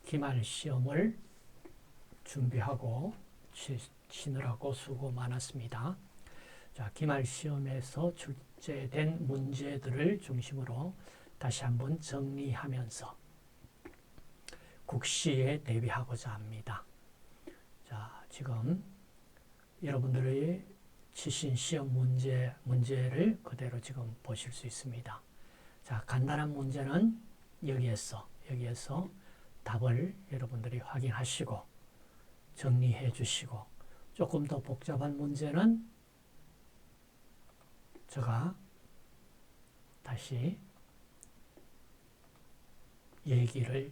기말 시험을 준비하고 치느라고 수고 많았습니다. 자, 기말 시험에서 출제된 문제들을 중심으로 다시 한번 정리하면서 국시에 대비하고자 합니다. 자, 지금 여러분들의 치신 시험 문제를 그대로 지금 보실 수 있습니다. 자, 간단한 문제는 여기에서 답을 여러분들이 확인하시고 정리해 주시고, 조금 더 복잡한 문제는 제가 다시 얘기를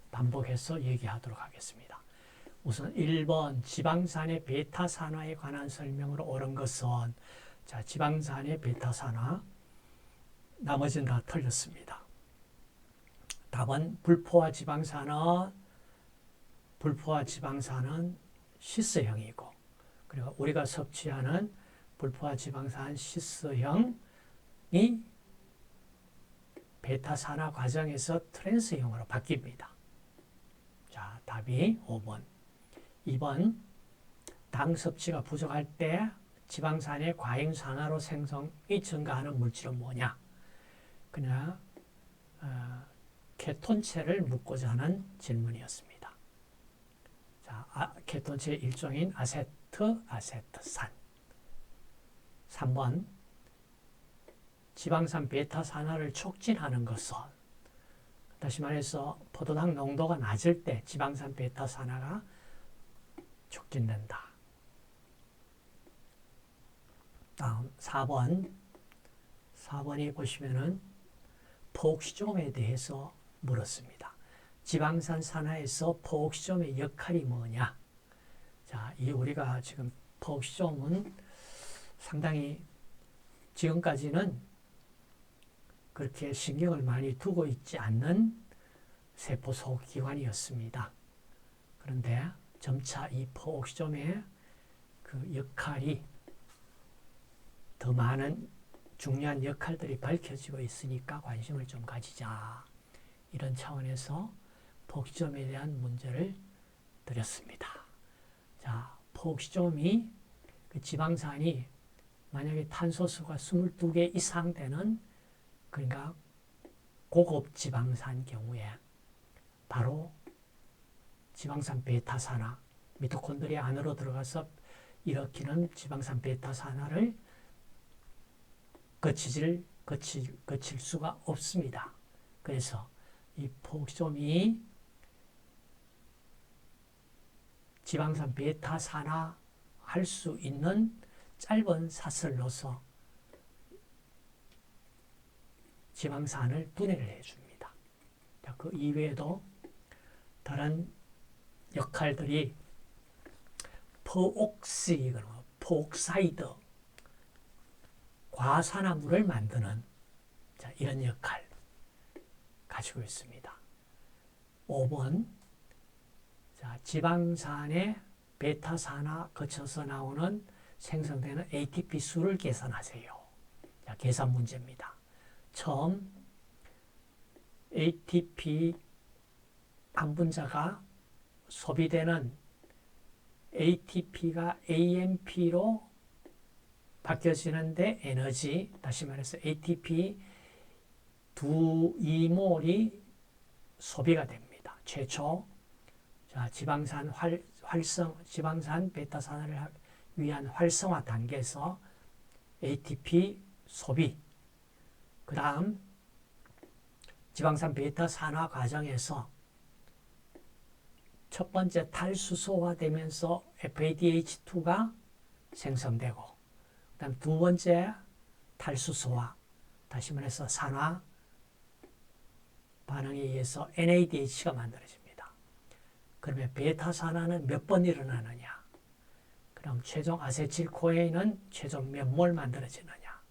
반복해서 얘기하도록 하겠습니다. 우선 1번 지방산의 베타산화에 관한 설명으로 옳은 것은, 자, 지방산의 베타산화, 나머지는 다 틀렸습니다. 답은 불포화 지방산은 시스형이고, 그리고 우리가 섭취하는 불포화 지방산 시스형이 베타산화 과정에서 트랜스형으로 바뀝니다. 자, 답이 5번. 2번, 당 섭취가 부족할 때 지방산의 과잉산화로 생성이 증가하는 물질은 뭐냐? 그냥 케톤체를 묻고자 하는 질문이었습니다. 자, 케톤체의 일종인 아세트산. 3번, 지방산 베타산화를 촉진하는 것은, 다시 말해서 포도당 농도가 낮을 때 지방산 베타산화가 촉진된다. 다음 4번이 보시면은 포옥시좀에 대해서 물었습니다. 지방산 산화에서 포옥시좀의 역할이 뭐냐? 자, 이 우리가 지금 포옥시좀은 상당히 지금까지는 그렇게 신경을 많이 두고 있지 않는 세포 소기관이었습니다. 그런데 점차 이 포옥시좀의 그 역할이 더 많은 중요한 역할들이 밝혀지고 있으니까 관심을 좀 가지자. 이런 차원에서 포옥시좀에 대한 문제를 드렸습니다. 자, 포옥시좀이 그 지방산이 만약에 탄소수가 22개 이상 되는, 그러니까 고급 지방산 경우에 바로 지방산 베타산화, 미토콘드리아 안으로 들어가서 일으키는 지방산 베타산화를 거칠 수가 없습니다. 그래서 이 포옥시좀이 지방산 베타산화 할 수 있는 짧은 사슬로서 지방산을 분해를 해줍니다. 그 이외에도 다른 역할들이 포옥사이드, 과산화물을 만드는, 자, 이런 역할 가지고 있습니다. 5번, 자, 지방산의 베타산화 거쳐서 나오는 생성되는 ATP 수를 계산하세요. 자, 계산 문제입니다. 처음 ATP 한 분자가 소비되는 ATP가 AMP로 바뀌어지는데 에너지, 다시 말해서 ATP 2몰이 소비가 됩니다. 최초, 자, 지방산 지방산 베타산화를 위한 활성화 단계에서 ATP 소비, 그 다음 지방산 베타산화 과정에서 첫 번째 탈수소화되면서 FADH2가 생성되고, 그 다음 두 번째 탈수소화, 다시 말해서 산화 반응에 의해서 NADH가 만들어집니다. 그러면 베타산화는 몇 번 일어나느냐? 그럼 최종 아세틸코에인은 최종 몇 몰 만들어지느냐?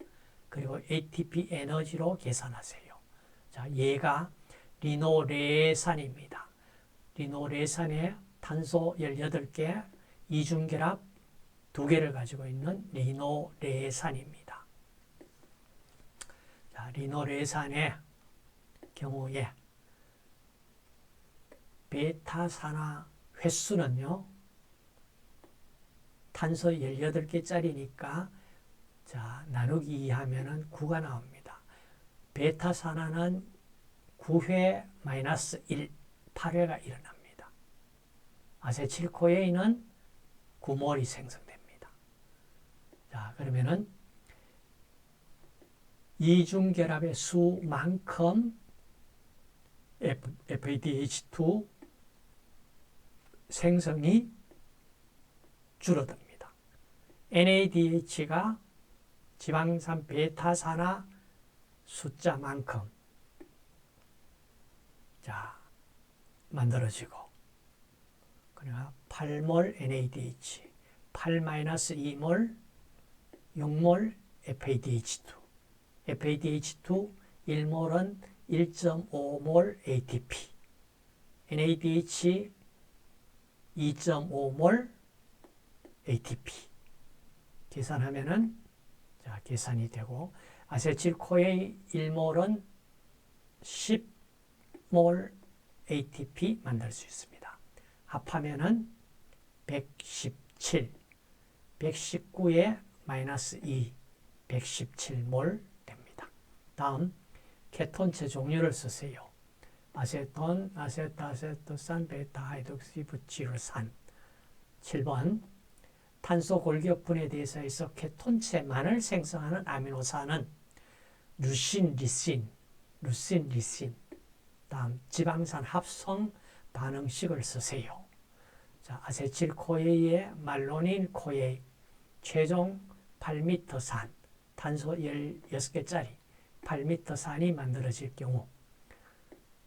그리고 ATP 에너지로 계산하세요. 자, 얘가 리노레산입니다. 리노레산에 탄소 18개, 이중결합 2개를 가지고 있는 리노레산입니다. 자, 리노레산의 경우에 베타산화 횟수는요. 탄소 18개짜리니까 자, 나누기 2하면은 9가 나옵니다. 베타산화는 9회 마이너스 1, 8회가 일어납니다. 아세틸코에인은 9몰이 생성됩니다. 자, 그러면은 이중결합의 수만큼 FADH2 생성이 줄어듭니다. NADH가 지방산 베타산화 숫자만큼 자 만들어지고 그러니까 8몰 NADH, 8-2몰, 6몰 FADH2, FADH2 1몰은 1.5몰 ATP, NADH 2.5몰 ATP 계산하면은 자 계산이 되고 아세틸코에 1몰은 10몰 ATP 만들 수 있습니다. 합하면은 117, 119에 마이너스 2, 117몰 됩니다. 다음 케톤체 종류를 쓰세요. 아세톤, 아세토산, 베타하이드록시부티르산. 7번 탄소 골격분에 대해서 케톤체만을 생성하는 아미노산은 류신, 리신, 다음 지방산 합성 반응식을 쓰세요. 자, 아세틸코에의 말로닌 코에 최종 8m산, 탄소 16개짜리 8m산이 만들어질 경우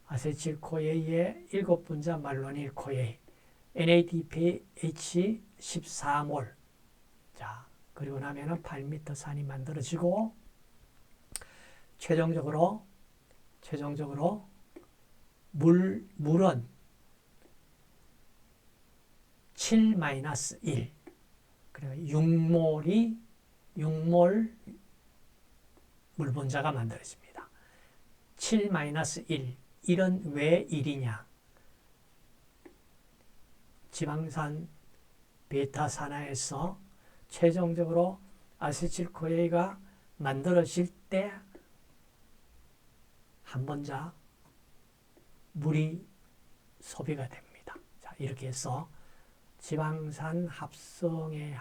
아세틸코에의 7분자 말로닐 코에 NADPH 14몰 자, 그리고 나면은 8m산이 만들어지고 최종적으로 물은 7-1 그리고 6몰 물분자가 만들어집니다. 7-1 1은 왜 1이냐? 지방산 베타산화에서 최종적으로 아세틸코에가 만들어질 때 한 번자 물이 소비가 됩니다. 자, 이렇게 해서 지방산 합성에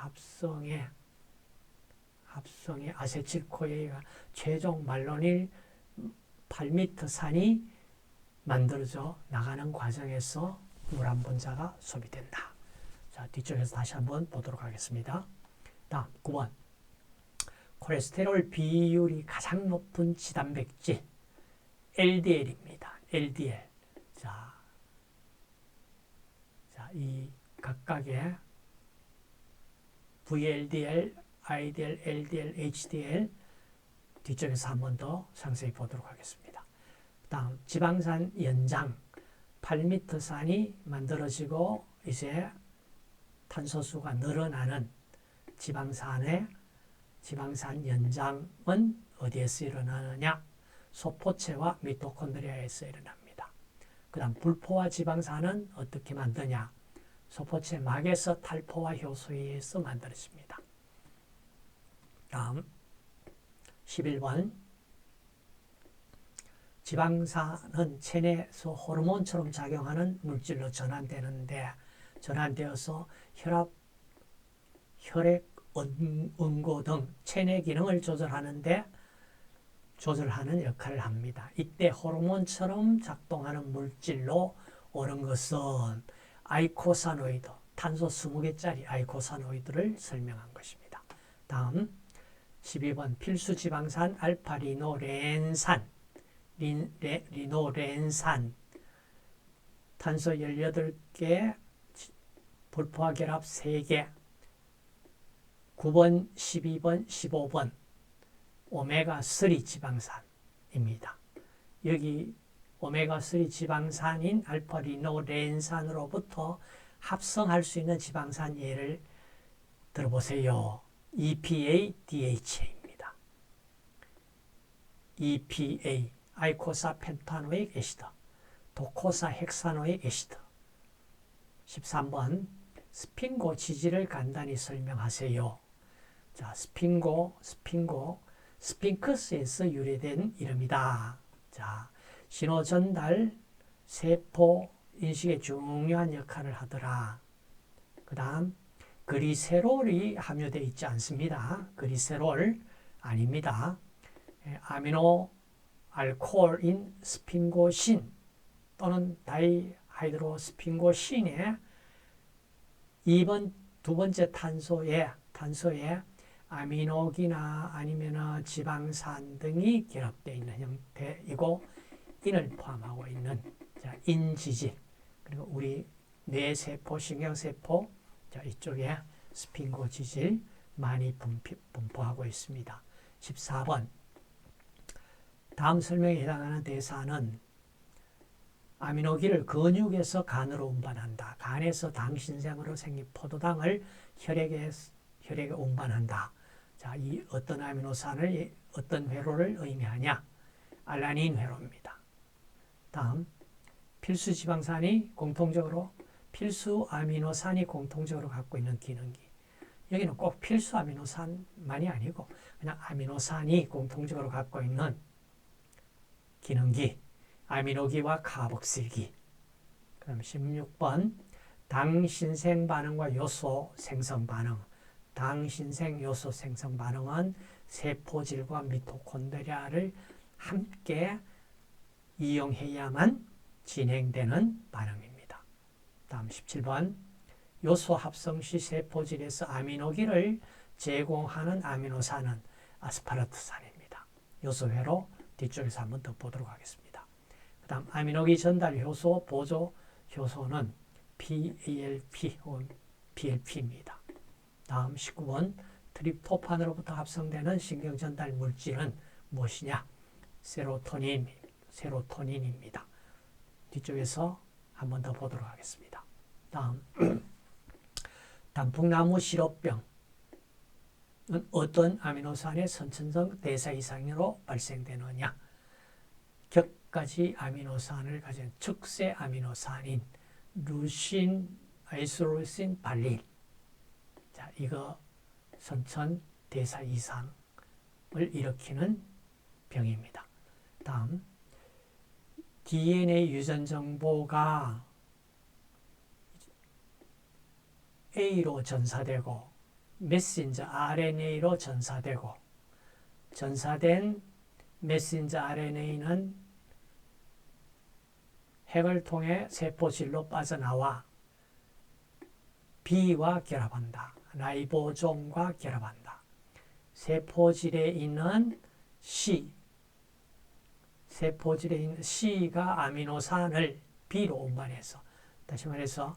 아세틸코에가 최종 말로닐 8m산이 만들어져 나가는 과정에서 물 한 분자가 소비된다. 자, 뒤쪽에서 다시 한번 보도록 하겠습니다. 다음 9번 콜레스테롤 비율이 가장 높은 지단백질 LDL입니다. LDL. 자, 이 각각의 VLDL, IDL, LDL, HDL 뒤쪽에서 한 번 더 상세히 보도록 하겠습니다. 다음 지방산 연장 8m산이 만들어지고 이제 탄소수가 늘어나는 지방산 연장은 어디에서 일어나느냐? 소포체와 미토콘드리아에서 일어납니다. 그 다음 불포화 지방산은 어떻게 만드냐? 소포체 막에서 탈포화 효소에 의해서 만들어집니다. 다음 11번 지방산은 체내에서 호르몬처럼 작용하는 물질로 전환되어서 혈액 응고 등 체내 기능을 조절하는 역할을 합니다. 이때 호르몬처럼 작동하는 물질로 옳은 것은 아이코사노이드, 탄소 20개짜리 아이코사노이드를 설명한 것입니다. 다음 12번 필수지방산 알파리노렌산 리노렌산 탄소 18개 불포화 결합 3개 9번, 12번, 15번 오메가3 지방산입니다. 여기 오메가3 지방산인 알파리노렌산으로부터 합성할 수 있는 지방산 예를 들어보세요. EPA, DHA입니다. EPA, 아이코사 펜타노익 애시드, 도코사 헥사노익 애시드, 13번 스핑고 지지를 간단히 설명하세요. 자, 스핑크스에서 유래된 이름이다. 자, 신호 전달, 세포 인식에 중요한 역할을 하더라. 그 다음 그리세롤이 함유되어 있지 않습니다. 그리세롤 아닙니다. 아미노 알코올인 스핑고신 또는 다이하이드로스핑고신의 2번, 두 번째 탄소에 아미노기나 아니면 지방산 등이 결합되어 있는 형태이고 인을 포함하고 있는 인지질 그리고 우리 뇌세포, 신경세포 이쪽에 스핑고지질 많이 분포하고 있습니다. 14번 다음 설명에 해당하는 대사는 아미노기를 근육에서 간으로 운반한다. 간에서 당신생으로 생긴 포도당을 혈액에 운반한다. 자, 이 어떤 아미노산을 어떤 회로를 의미하냐? 알라닌 회로입니다. 다음 필수 아미노산이 공통적으로 갖고 있는 기능기. 여기는 꼭 필수 아미노산만이 아니고 그냥 아미노산이 공통적으로 갖고 있는 기능기, 아미노기와 카복실기. 그럼 16번 당신생 반응과 요소 생성 반응. 당신생 요소 생성 반응은 세포질과 미토콘드리아를 함께 이용해야만 진행되는 반응입니다. 다음 17번 요소 합성 시 세포질에서 아미노기를 제공하는 아미노산은 아스파라트산입니다. 요소회로 뒤쪽에서 한번 더 보도록 하겠습니다. 그 다음 아미노기 전달 효소 보조 효소는 PALP 혹은 PLP입니다. 다음 19번 트립토판으로부터 합성되는 신경전달 물질은 무엇이냐? 세로토닌입니다. 뒤쪽에서 한번 더 보도록 하겠습니다. 다음 단풍나무 시럽병은 어떤 아미노산의 선천성 대사 이상으로 발생되느냐? 격가지 아미노산을 가진 축세 아미노산인 루신, 아이소루신, 발린. 자, 이거 선천 대사 이상을 일으키는 병입니다. 다음 DNA 유전 정보가 A로 전사되고 메신저 RNA로 전사되고 전사된 메신저 RNA는 핵을 통해 세포질로 빠져나와 B와 결합한다. 라이보솜과 결합한다. 세포질에 있는 C가 아미노산을 B로 운반해서 다시 말해서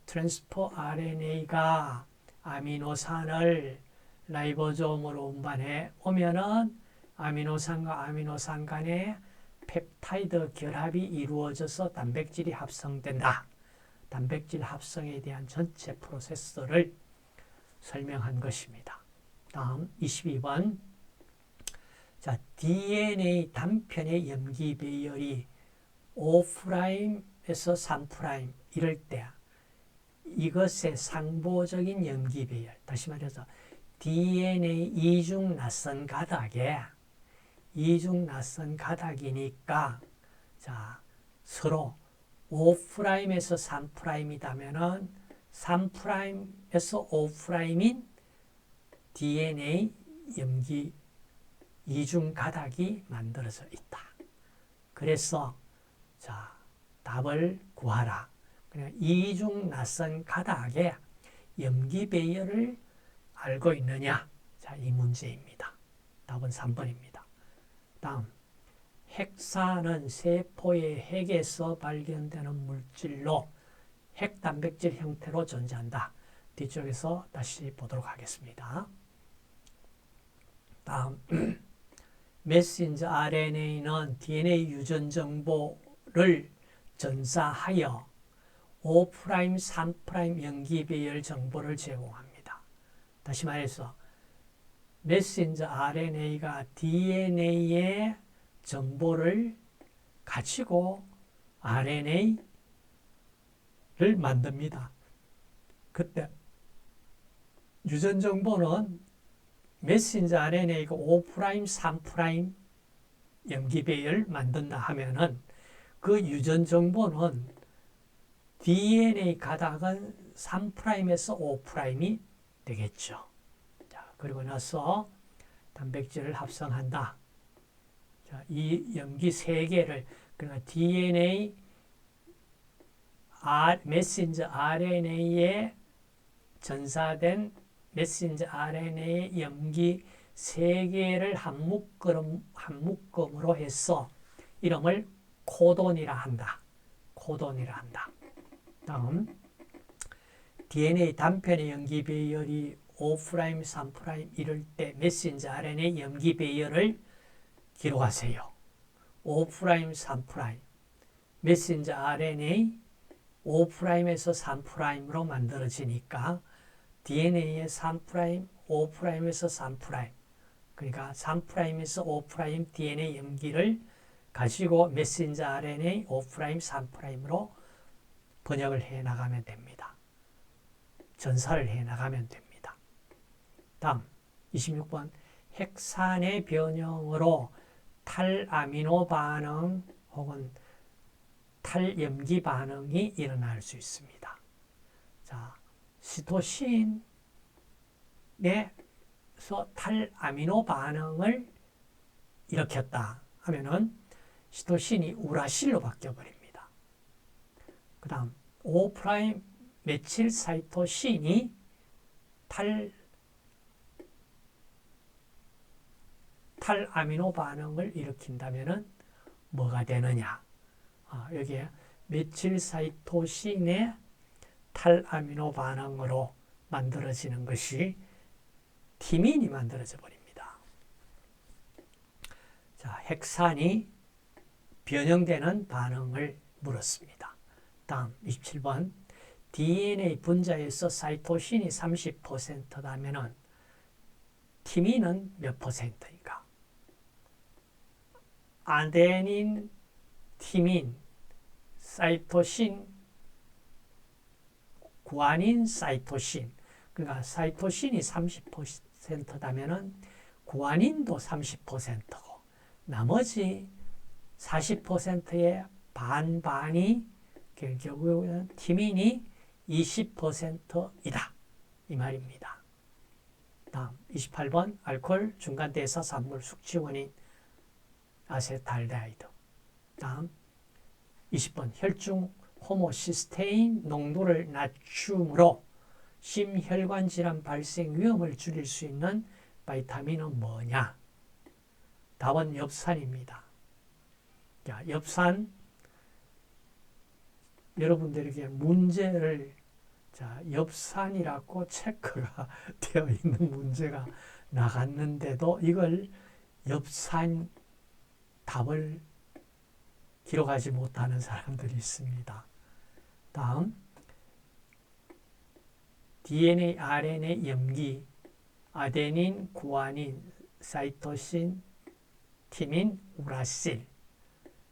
트랜스포 RNA가 아미노산을 라이보솜으로 운반해 오면은 아미노산과 아미노산 간에 펩타이드 결합이 이루어져서 단백질이 합성된다. 단백질 합성에 대한 전체 프로세스를 설명한 것입니다. 다음 22번 자, DNA 단편의 염기 배열이 5'에서 3' 이럴 때 이것의 상보적인 염기 배열, 다시 말해서 DNA 이중 낯선 가닥이니까 자, 서로 5'에서 3'이다면은 3'에서 5'인 DNA 염기 이중 가닥이 만들어져 있다. 그래서 자, 답을 구하라. 그냥 이중 낯선 가닥의 염기 배열을 알고 있느냐? 자, 이 문제입니다. 답은 3번입니다. 다음 핵산은 세포의 핵에서 발견되는 물질로 핵단백질 형태로 존재한다. 뒤쪽에서 다시 보도록 하겠습니다. 다음 메신저 RNA는 DNA 유전 정보를 전사하여 5', 3' 염기 배열 정보를 제공합니다. 다시 말해서 메신저 RNA가 DNA의 정보를 가지고 RNA를 만듭니다. 그때 유전 정보는 메신저 RNA가 5', 3' 염기 배열 만든다 하면은 그 유전 정보는 DNA 가닥은 3'에서 5'이 되겠죠. 자, 그리고 나서 단백질을 합성한다. 자, 이 염기 세 개를 그러니까 DNA 메신저 RNA에 전사된 메신저 RNA 염기 세 개를 한 묶음으로 해서 이름을 코돈이라 한다. 코돈이라 한다. 다음 DNA 단편의 염기 배열이 5', 3' 이럴 때 메신저 RNA 염기 배열을 기록하세요. 5', 3' 메신저 RNA 5'에서 3'으로 만들어지니까 DNA의 3', 5'에서 3', 그러니까 3'에서 5' DNA 염기를 가지고 메신저 RNA 5', 3'으로 번역을 해 나가면 됩니다. 전사를 해 나가면 됩니다. 다음 26번 핵산의 변형으로 탈아미노 반응 혹은 탈염기 반응이 일어날 수 있습니다. 자, 시토신에서 탈아미노 반응을 일으켰다 하면은 시토신이 우라실로 바뀌어버립니다. 그 다음 5' 메칠 사이토신이 탈아미노 반응을 일으킨다면은 뭐가 되느냐? 여기에 메칠 사이토신의 탈아미노 반응으로 만들어지는 것이 티민이 만들어져 버립니다. 자, 핵산이 변형되는 반응을 물었습니다. 다음 27번 DNA 분자에서 사이토신이 30%라면 티민은 몇 %인가? 아데닌, 티민, 사이토신, 구아닌, 사이토신. 그러니까 사이토신이 30%라면 구아닌도 30%고 나머지 40%의 반반이 결국은 티민이 20%이다. 이 말입니다. 다음 28번 알코올 중간대사 산물 숙취원인 아세탈데하이드. 다음 20번 혈중 호모시스테인 농도를 낮춤으로 심혈관 질환 발생 위험을 줄일 수 있는 바이타민은 뭐냐? 답은 엽산입니다. 자, 엽산 여러분들에게 문제를 엽산이라고 체크가 되어 있는 문제가 나갔는데도 이걸 엽산 답을 기록하지 못하는 사람들이 있습니다. 다음 DNA, RNA 염기, 아데닌, 구아닌, 사이토신, 티민, 우라실.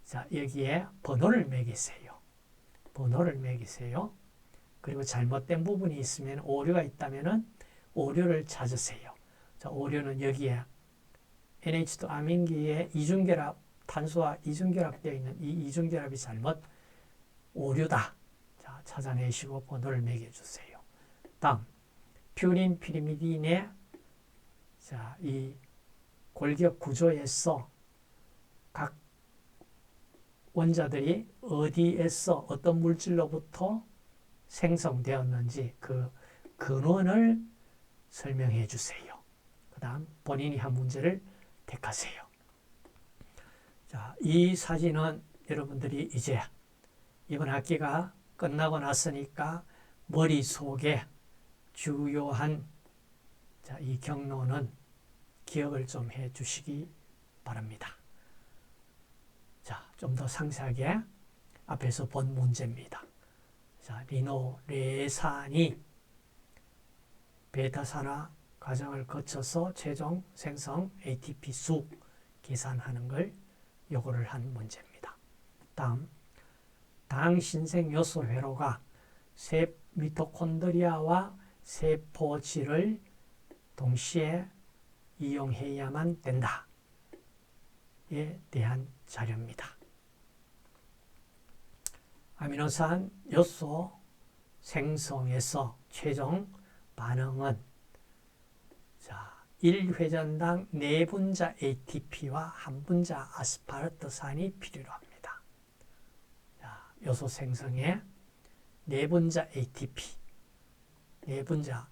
자, 여기에 번호를 매기세요. 번호를 매기세요. 그리고 잘못된 부분이 있으면 오류가 있다면 오류를 찾으세요. 자, 오류는 여기에 NH2 아민기에 이중결합, 탄소와 이중결합되어 있는 이 이중결합이 잘못 오류다. 자, 찾아내시고 번호를 매겨주세요. 다음, 퓨린 피리미딘의 이 골격 구조에서 각 원자들이 어디에서 어떤 물질로부터 생성되었는지 그 근원을 설명해 주세요. 그 다음 본인이 한 문제를 택하세요. 자, 이 사진은 여러분들이 이제 이번 학기가 끝나고 났으니까 머릿속에 주요한 이 경로는 기억을 좀 해 주시기 바랍니다. 자, 좀 더 상세하게 앞에서 본 문제입니다. 자, 리노레산이 베타산화 과정을 거쳐서 최종 생성 ATP 수 계산하는 걸 요구를 한 문제입니다. 다음, 당 신생 요소 회로가 미토콘드리아와 세포질을 동시에 이용해야만 된다에 대한 자료입니다. 아미노산 요소 생성에서 최종 반응은 1회전당 4분자 ATP와 1분자 아스파르트산이 필요로 합니다. 요소 생성에 4분자 ATP, 4분자.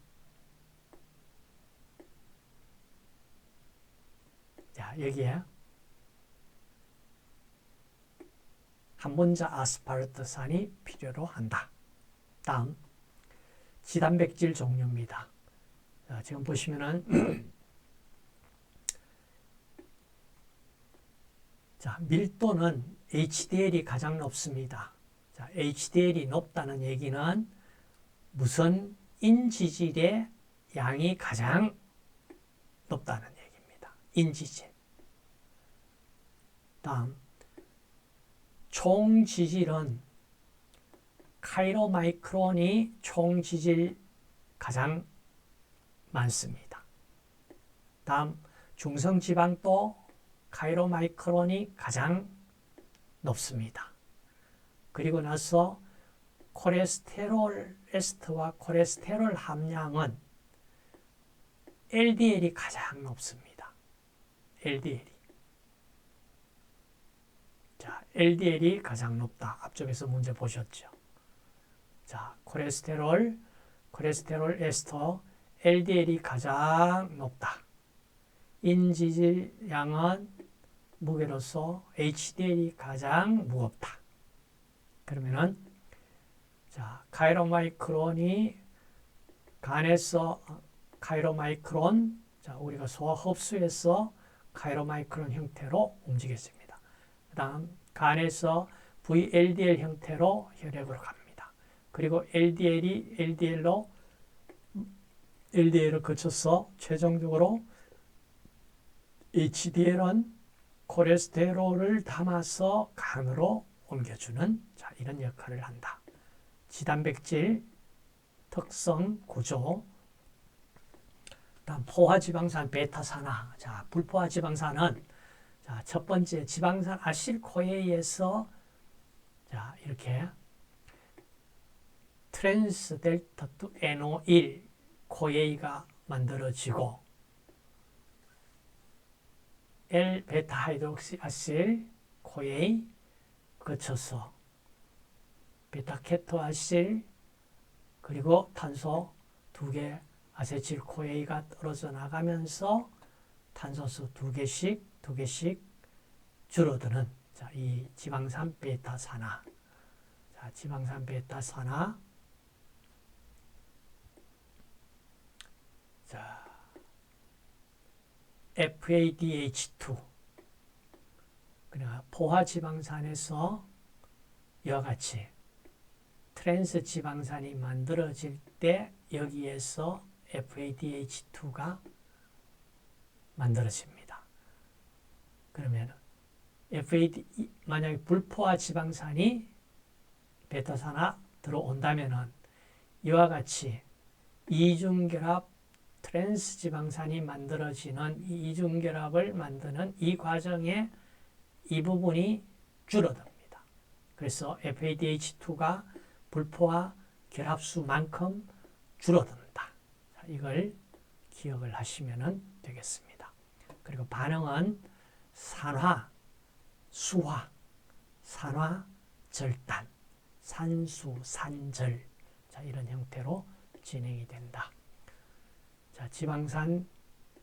여기에 1분자 아스파르트산이 필요로 한다. 다음, 지단백질 종류입니다. 지금 보시면은 밀도는 HDL이 가장 높습니다. HDL이 높다는 얘기는 무슨 인지질의 양이 가장 높다는 얘기입니다. 인지질. 다음, 총지질은 카이로마이크론이 총지질 가장 많습니다. 다음, 중성지방도 카이로마이크론이 가장 높습니다. 그리고 나서 콜레스테롤 에스터와 콜레스테롤 함량은 LDL이 가장 높습니다. LDL이. LDL이 가장 높다. 앞쪽에서 문제 보셨죠? 콜레스테롤 에스터, LDL이 가장 높다. 인지질 양은 무게로서 HDL이 가장 무겁다. 그러면은 카이로마이크론이 간에서 카이로마이크론, 우리가 소화 흡수해서 카이로마이크론 형태로 움직였습니다. 그 다음 간에서 VLDL 형태로 혈액으로 갑니다. 그리고 LDL을 거쳐서 최종적으로 HDL은 콜레스테롤을 담아서 간으로 옮겨주는 이런 역할을 한다. 지단백질 특성 구조. 다음 포화지방산 베타산화. 불포화지방산은 첫 번째 지방산 아실코에에서 이렇게 트랜스 델타 2 NO1 코에이가 만들어지고 L-베타 하이드록시 아실 코에이 거쳐서 베타 케토 아실 그리고 탄소 2개 아세틸 코에이가 떨어져 나가면서 탄소수 2개씩 줄어드는 이 지방산 베타산화. 지방산 베타산화. FADH2. 그러니까 포화지방산에서 이와 같이 트랜스 지방산이 만들어질 때 여기에서 FADH2가 만들어집니다. 그러면 만약에 불포화 지방산이 베타산화 들어온다면은 이와 같이 이중결합 트랜스 지방산이 만들어지는 이 이중결합을 만드는 이 과정에 이 부분이 줄어듭니다. 그래서 FADH2가 불포화 결합수만큼 줄어든다. 이걸 기억을 하시면 되겠습니다. 그리고 반응은 산화, 수화, 산화, 절단, 산수, 산절 이런 형태로 진행이 된다. 지방산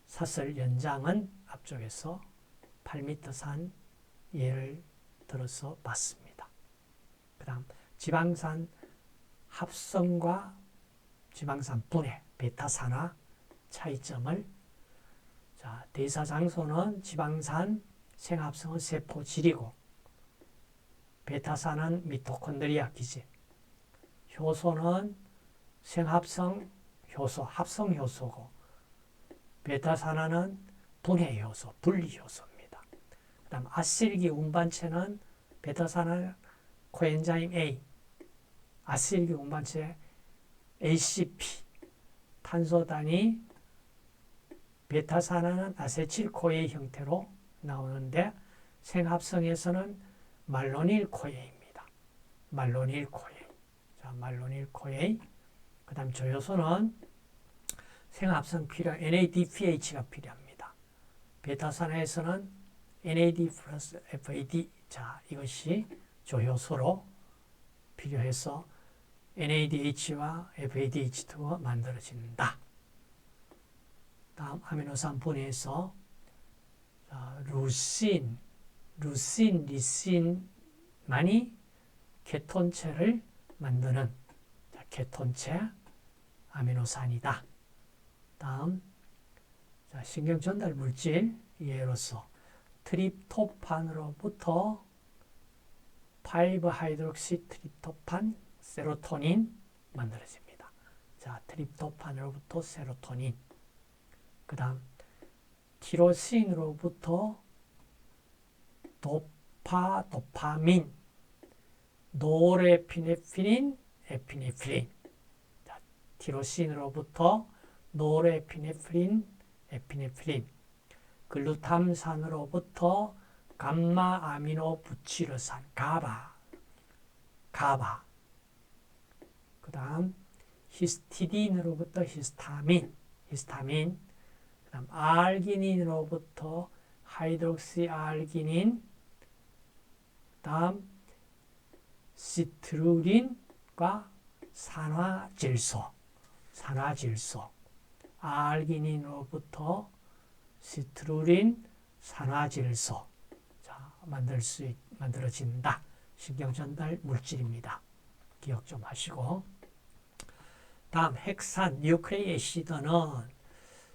사슬 연장은 앞쪽에서 8m산 예를 들어서 봤습니다. 그 다음 지방산 합성과 지방산 분해, 베타산화 차이점을 대사장소는 지방산 생합성은 세포질이고 베타산은 미토콘드리아 기질, 효소는 생합성 효소, 합성 효소고 베타산화는 분해 효소, 분리 효소입니다. 그 다음 아실기 운반체는 베타산화 코엔자임 A, 아세틸기 운반체 ACP 탄소단이 베타산화는 아세틸코에 형태로 나오는데 생합성에서는 말로닐코에입니다. 말로닐코에. 자, 말로닐코에. 그 다음 조효소는 생합성 필요 NADPH가 필요합니다. 베타산화에서는 NAD 플러스 FAD. 자, 이것이 조효소로 필요해서 NADH와 FADH2가 만들어진다. 다음 아미노산 분해에서 루신, 리신만이 케톤체를 만드는 케톤체 아미노산이다. 다음 신경 전달 물질 예로서 트립토판으로부터 5하이드록시 트립토판 세로토닌 만들어집니다. 자, 트립토판으로부터 세로토닌. 그 다음 티로신으로부터 도파민, 노르에피네프린, 에피네프린. 자, 티로신으로부터 노르에피네프린, 에피네프린. 글루탐산으로부터 감마아미노부치르산, 가바. 그 다음 히스티딘으로부터 히스타민. 그 다음 알기닌으로부터 하이드록시알기닌. 다음 시트루린과 산화질소. 알기닌으로부터 시트루린, 산화질소. 자, 만들어진다. 신경전달 물질입니다. 기억 좀 하시고. 다음 핵산 뉴클레이 애시드는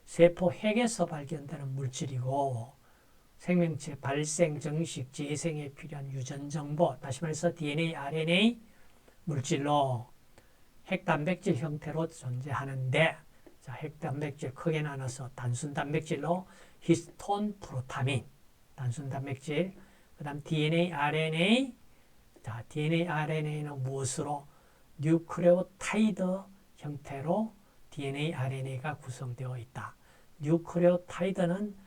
세포 핵에서 발견되는 물질이고 생명체 발생, 정식, 재생에 필요한 유전 정보, 다시 말해서 DNA, RNA 물질로 핵단백질 형태로 존재하는데, 자, 핵단백질 크게 나눠서 단순 단백질로 히스톤, 프로타민, 단순 단백질. 그다음 DNA, RNA. 자, DNA, RNA는 무엇으로? 뉴클레오타이드 형태로 DNA, RNA가 구성되어 있다. 뉴클레오타이드는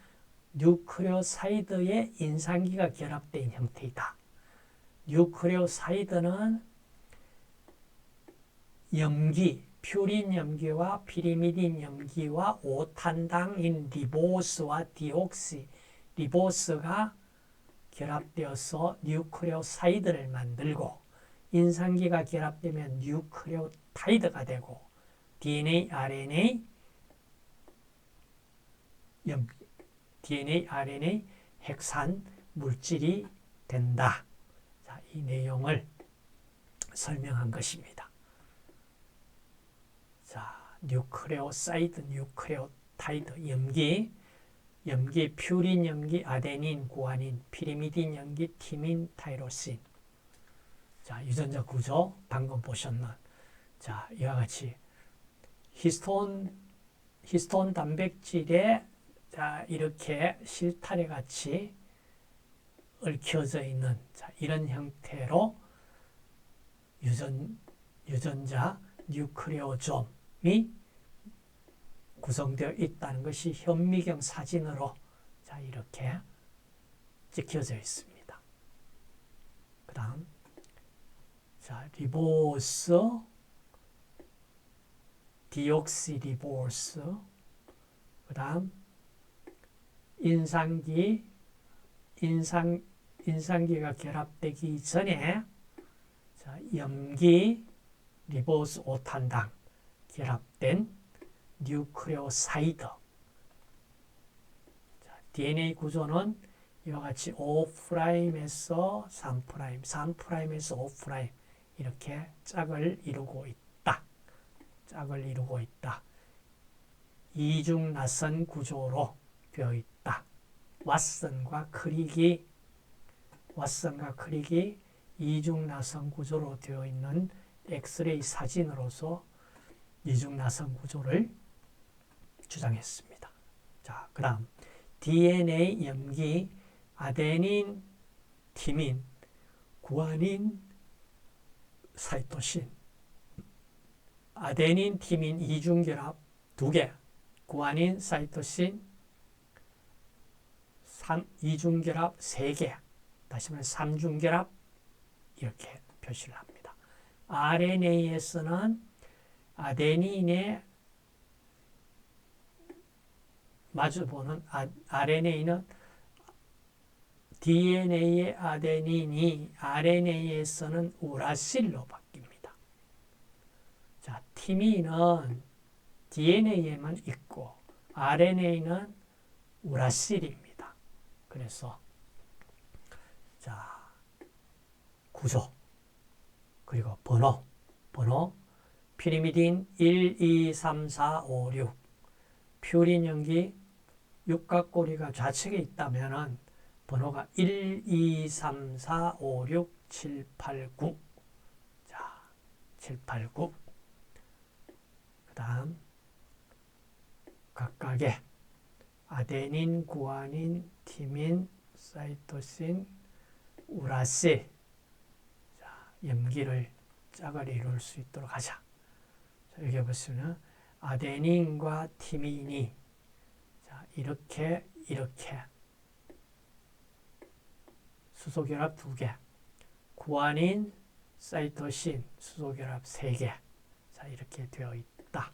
뉴클레오사이드의 인산기가 결합된 형태이다. 뉴클레오사이드는 염기, 퓨린 염기와 피리미딘 염기와 5탄당인 리보스와 디옥시 리보스가 결합되어서 뉴클레오사이드를 만들고, 인산기가 결합되면 뉴클레오타이드가 되고 DNA, RNA 핵산 물질이 된다. 자, 이 내용을 설명한 것입니다. 자, 뉴클레오사이드, 뉴클레오타이드, 염기, 퓨린 염기, 아데닌, 구아닌, 피리미딘 염기, 티민, 타이로신. 자, 유전자 구조 방금 보셨는, 자, 이와 같이 히스톤 단백질에 자, 이렇게 실타래 같이 얽혀져 있는, 자, 이런 형태로 유전자 뉴클레오좀이 구성되어 있다는 것이 현미경 사진으로, 자, 이렇게 찍혀져 있습니다. 그 다음, 자, 리보스, 디옥시리보스. 그 다음 인산기가 결합되기 전에, 자, 염기, 리보스 5탄당 결합된 뉴클레오사이드. 자, DNA 구조는 이와 같이 5'에서 3', 3'에서 5' 이렇게 짝을 이루고 있다. 이중 나선 구조로 되어 있다. 왓슨과 크릭이 이중 나선 구조로 되어 있는 엑스레이 사진으로서 이중 나선 구조를 주장했습니다. 자, 그 다음 DNA 염기, 아데닌, 티민, 구아닌, 사이토신. 아데닌, 티민 이중결합 2개, 구아닌, 사이토신 이중결합 3개, 다시 말해 3중결합 이렇게 표시를 합니다. RNA에서는 아데닌에 마주보는 RNA는 DNA의 아데닌이 RNA에서는 우라실로 바뀝니다. 자, 티민은 DNA에만 있고 RNA는 우라실입니다. 그래서 자, 구조 그리고 번호 피리미딘 1, 2, 3, 4, 5, 6 퓨린 염기 육각고리가 좌측에 있다면 번호가 1, 2, 3, 4, 5, 6, 7, 8, 9 자, 7, 8, 9 그 다음 각각의 아데닌, 구아닌, 티민, 사이토신, 우라실 자, 염기를 짝을 이룰 수 있도록 하자. 자, 여기 보시면 아데닌과 티민이 자, 이렇게 수소결합 2개, 구아닌, 사이토신 수소결합 3개 자, 이렇게 되어 있다.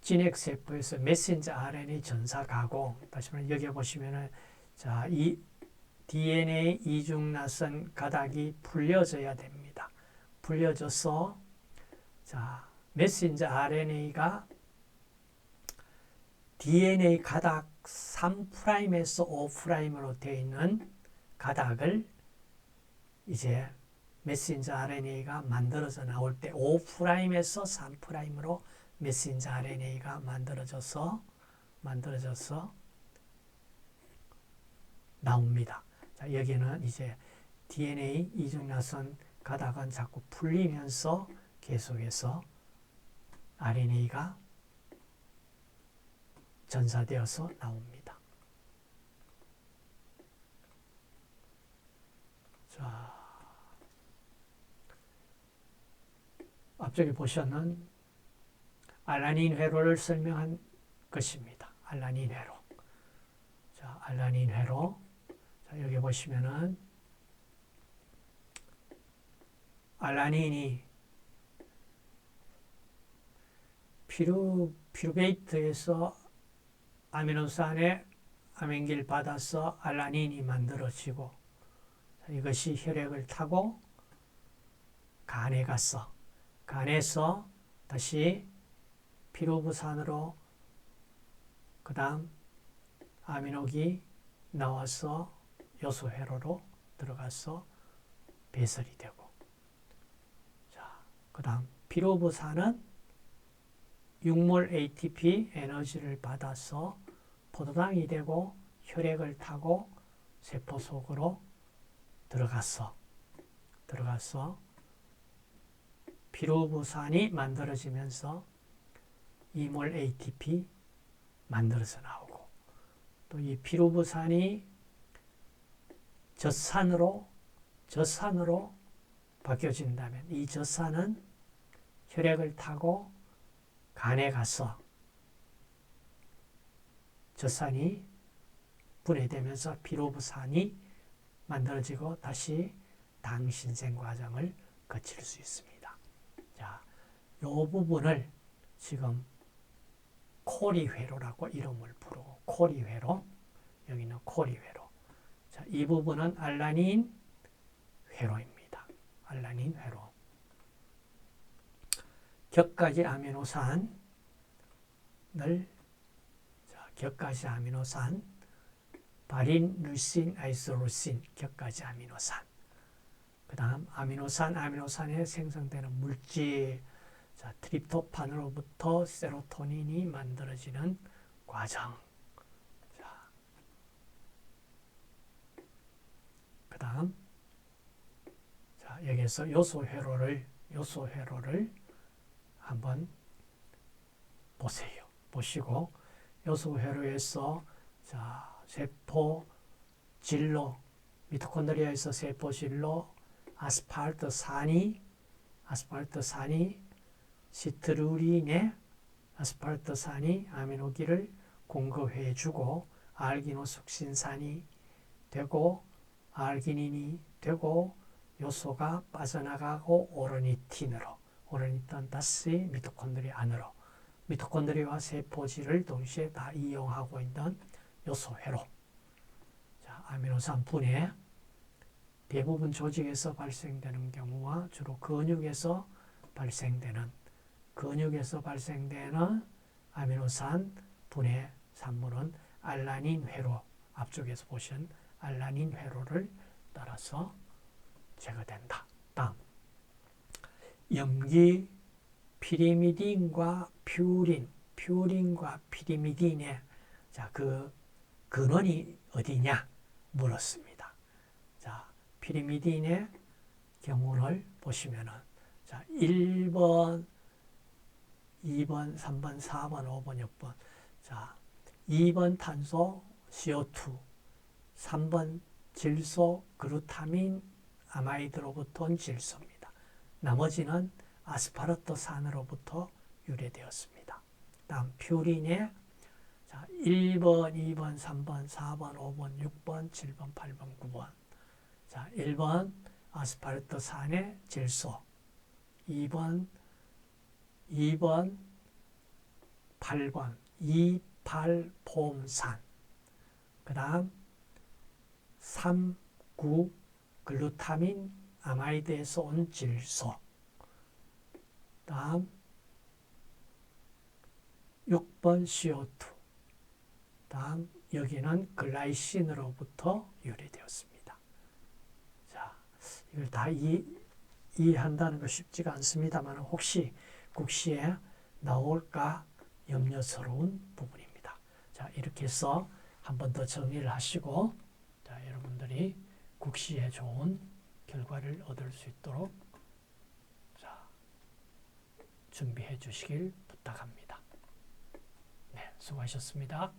진핵세포에서 메신저 RNA 전사 가공 다시 말해 여기 보시면은 자, 이 DNA 이중나선 가닥이 풀려져야 됩니다. 풀려져서 자, 메신저 RNA가 DNA 가닥 3'에서 5'으로 되어 있는 가닥을 이제 메신저 RNA가 만들어져 나올 때 5'에서 3'으로 메신저 RNA가 만들어져서 나옵니다. 자, 여기는 이제 DNA 이중나선 가닥은 자꾸 풀리면서 계속해서 RNA가 전사되어서 나옵니다. 자, 앞쪽에 보시는 알라닌 회로를 설명한 것입니다. 알라닌 회로. 자, 알라닌 회로. 자, 여기 보시면은 알라닌이 피루베이트에서 아미노산의 아민기를 받아서 알라닌이 만들어지고 이것이 혈액을 타고 간에 갔어. 간에서 다시 피루부산으로 그 다음 아미노기 나와서 요소회로로 들어가서 배설이 되고 자, 그 다음 피루부산은 6몰 ATP 에너지를 받아서 포도당이 되고 혈액을 타고 세포 속으로 들어갔어. 피루부산이 만들어지면서 2몰 ATP 만들어서 나오고 또 이 피루부산이 젖산으로 바뀌어진다면 이 젖산은 혈액을 타고 간에 가서 젖산이 분해되면서 피루부산이 만들어지고 다시 당신생 과정을 거칠 수 있습니다. 자, 이 부분을 지금 코리회로라고 이름을 부르고 코리회로 여기는 코리회로 자, 이 부분은 알라닌 회로입니다. 알라닌 회로 격가지 아미노산을 자, 격가지 아미노산 바린, 류신, 아이소루신 격가지 아미노산 그 다음 아미노산에 생성되는 물질 자, 트립토판으로부터 세로토닌이 만들어지는 과정 자, 그 다음 자, 여기에서 요소회로를 한번 보세요. 보시고 요소회로에서 자, 세포 진로 미토콘드리아에서 세포 진로 아스팔트산이 아스파르트산이 시트루린에 아스파르트산이 아미노기를 공급해주고 알기노숙신산이 되고 알기닌이 되고 요소가 빠져나가고 오르니틴은 다시 미토콘드리아 안으로 미토콘드리아와 세포질을 동시에 다 이용하고 있는 요소 회로. 자, 아미노산 분해 대부분 조직에서 발생되는 경우와 주로 근육에서 발생되는 아미노산 분해 산물은 알라닌 회로, 앞쪽에서 보신 알라닌 회로를 따라서 제거된다. 다음 염기 피리미딘과 퓨린과 피리미딘의 자, 그 근원이 어디냐 물었습니다. 자, 피리미딘의 경우를 보시면은 자, 1번, 2번, 3번, 4번, 5번, 6번. 자, 2번 탄소 CO2, 3번 질소 글루타민 아마이드로부터 온 질소입니다. 나머지는 아스파르토산으로부터 유래되었습니다. 다음 퓨린의 자, 1번, 2번, 3번, 4번, 5번, 6번, 7번, 8번, 9번. 자, 1번 아스파르토산의 질소, 2번 8번 2,8폼산, 그 다음 3, 9 글루타민 아마이드에서 온 질소, 다음 6번 CO2, 다음 여기는 글라이신으로부터 유래되었습니다. 자, 이걸 다 이해한다는 거 쉽지가 않습니다만 혹시 국시에 나올까 염려스러운 부분입니다. 자, 이렇게 해서 한 번 더 정리를 하시고 자, 여러분들이 국시에 좋은 결과를 얻을 수 있도록 자, 준비해 주시길 부탁합니다. 네, 수고하셨습니다.